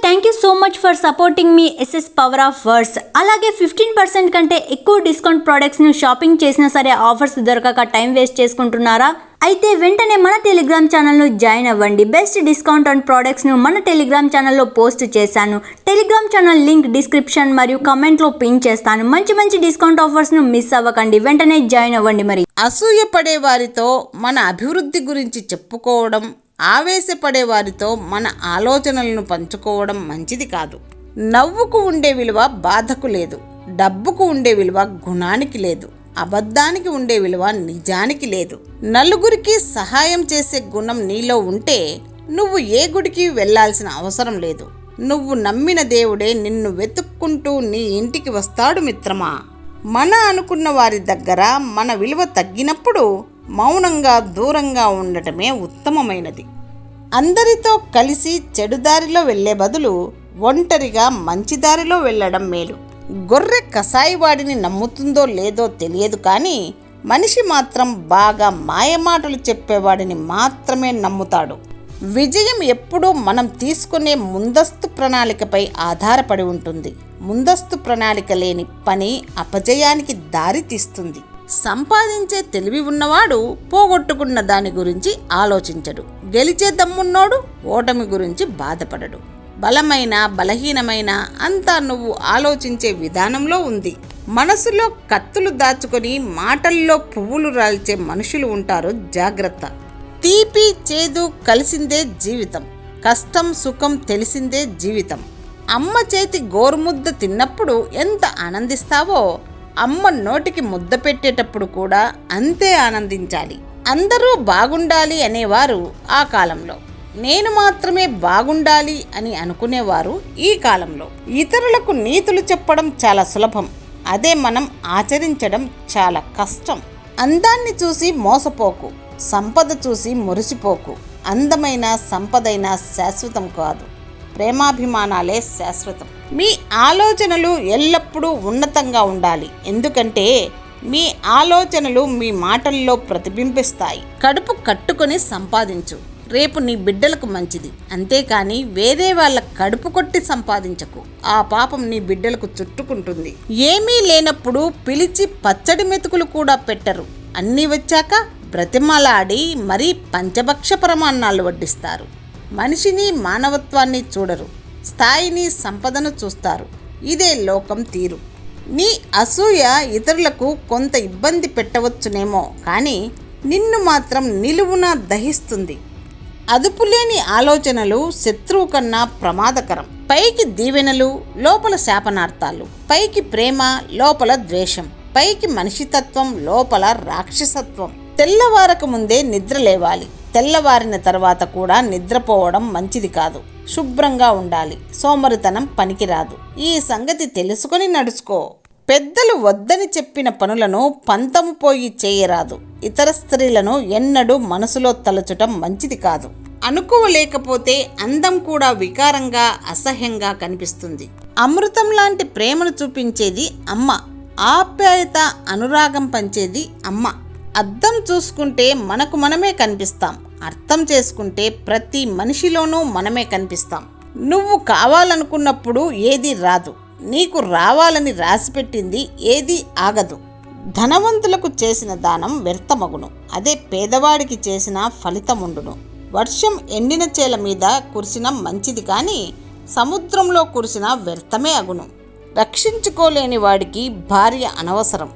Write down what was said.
Thank you so much for supporting మీ SS power of words. అలాగే 15% కంటే ఎక్కువ డిస్కౌంట్ ప్రోడక్ట్స్ను షాపింగ్ చేసినా సరే ఆఫర్స్ దొరకక టైం వేస్ట్ చేసుకుంటున్నారా? అయితే వెంటనే మన టెలిగ్రామ్ ఛానల్ను జాయిన్ అవ్వండి. బెస్ట్ డిస్కౌంట్ ఆన్ ప్రోడక్ట్స్ను మన టెలిగ్రామ్ ఛానల్లో పోస్ట్ చేశాను. టెలిగ్రామ్ ఛానల్ లింక్ డిస్క్రిప్షన్ మరియు కమెంట్లో పిన్ చేస్తాను. మంచి మంచి డిస్కౌంట్ ఆఫర్స్ను మిస్ అవ్వకండి. వెంటనే జాయిన్ అవ్వండి. మరి అసూయపడే వారితో మన అభివృద్ధి గురించి చెప్పుకోవడం, ఆవేశపడే వారితో మన ఆలోచనలను పంచుకోవడం మంచిది కాదు. నవ్వుకు ఉండే విలువ బాధకు లేదు, డబ్బుకు ఉండే విలువ గుణానికి లేదు, అబద్ధానికి ఉండే విలువ నిజానికి లేదు. నలుగురికి సహాయం చేసే గుణం నీలో ఉంటే నువ్వు ఏ గుడికి వెళ్ళాల్సిన అవసరం లేదు. నువ్వు నమ్మిన దేవుడే నిన్ను వెతుక్కుంటూ నీ ఇంటికి వస్తాడు మిత్రమా. మన అనుకున్న వారి దగ్గర మన విలువ తగ్గినప్పుడు మౌనంగా దూరంగా ఉండటమే ఉత్తమమైనది. అందరితో కలిసి చెడుదారిలో వెళ్ళే బదులు ఒంటరిగా మంచి దారిలో వెళ్ళడం మేలు. గొర్రె కసాయివాడిని నమ్ముతుందో లేదో తెలియదు, కానీ మనిషి మాత్రం బాగా మాయమాటలు చెప్పేవాడిని మాత్రమే నమ్ముతాడు. విజయం ఎప్పుడూ మనం తీసుకునే ముందస్తు ప్రణాళికపై ఆధారపడి ఉంటుంది. ముందస్తు ప్రణాళిక లేని పని అపజయానికి దారి తీస్తుంది. సంపాదించే తెలివి ఉన్నవాడు పోగొట్టుకున్న దాని గురించి ఆలోచించడు. గెలిచే దమ్మున్నోడు ఓటమి గురించి బాధపడడు. బలమైన బలహీనమైన అంతా నువ్వు ఆలోచించే విధానంలో ఉంది. మనసులో కత్తులు దాచుకొని మాటల్లో పువ్వులు రాల్చే మనుషులు ఉంటారు, జాగ్రత్త. తీపి చేదు కలిసిందే జీవితం, కష్టం సుఖం తెలిసిందే జీవితం. అమ్మ చేతి గోరుముద్ద తిన్నప్పుడు ఎంత ఆనందిస్తావో అమ్మ నోటికి ముద్ద పెట్టేటప్పుడు కూడా అంతే ఆనందించాలి. అందరూ బాగుండాలి అనేవారు ఆ కాలంలో, నేను మాత్రమే బాగుండాలి అని అనుకునేవారు ఈ కాలంలో. ఇతరులకు నీతులు చెప్పడం చాలా సులభం, అదే మనం ఆచరించడం చాలా కష్టం. అందాన్ని చూసి మోసపోకు, సంపద చూసి మురిసిపోకు. అందమైన సంపదైన శాశ్వతం కాదు, ప్రేమాభిమానాలే శాశ్వతం. మీ ఆలోచనలు ఎల్లప్పుడూ ఉన్నతంగా ఉండాలి, ఎందుకంటే మీ ఆలోచనలు మీ మాటల్లో ప్రతిబింబిస్తాయి. కడుపు కట్టుకొని సంపాదించు, రేపు నీ బిడ్డలకు మంచిది. అంతేకాని వేరే వాళ్ళ కడుపు కొట్టి సంపాదించకు, ఆ పాపం నీ బిడ్డలకు చుట్టుకుంటుంది. ఏమీ లేనప్పుడు పిలిచి పచ్చడి మెతుకులు కూడా పెట్టరు, అన్నీ వచ్చాక బ్రతిమలాడి మరీ పంచభక్ష ప్రమాణాలు వడ్డిస్తారు. మనిషిని మానవత్వాన్ని చూడరు, స్థాయిని సంపదను చూస్తారు. ఇదే లోకం తీరు. నీ అసూయ ఇతరులకు కొంత ఇబ్బంది పెట్టవచ్చునేమో, కానీ నిన్ను మాత్రం నిలువున దహిస్తుంది. అదుపులేని ఆలోచనలు శత్రువు కన్నా ప్రమాదకరం. పైకి దీవెనలు, లోపల శాపనార్థాలు. పైకి ప్రేమ, లోపల ద్వేషం. పైకి మనిషితత్వం, లోపల రాక్షసత్వం. తెల్లవారక ముందే నిద్ర లేవాలి, తెల్లవారిన తర్వాత కూడా నిద్రపోవడం మంచిది కాదు. శుభ్రంగా ఉండాలి, సోమరితనం పనికిరాదు. ఈ సంగతి తెలుసుకొని నడుచుకో. పెద్దలు వద్దని చెప్పిన పనులను పంతము పోయి చేయరాదు. ఇతర స్త్రీలను ఎన్నడూ మనసులో తలచటం మంచిది కాదు. అనుకోలేకపోతే అందం కూడా వికారంగా అసహ్యంగా కనిపిస్తుంది. అమృతం లాంటి ప్రేమను చూపించేది అమ్మ, ఆప్యాయత అనురాగం పంచేది అమ్మ. అద్దం చూసుకుంటే మనకు మనమే కనిపిస్తాం, అర్థం చేసుకుంటే ప్రతి మనిషిలోనూ మనమే కనిపిస్తాం. నువ్వు కావాలనుకున్నప్పుడు ఏది రాదు, నీకు రావాలని రాసిపెట్టింది ఏది ఆగదు. ధనవంతులకు చేసిన దానం వ్యర్థమగును, అదే పేదవాడికి చేసిన ఫలితముండును. వర్షం ఎండిన చేల మీద కురిసిన మంచిది, కానీ సముద్రంలో కురిసిన వ్యర్థమే అగును. రక్షించుకోలేని వాడికి భార్య అనవసరం,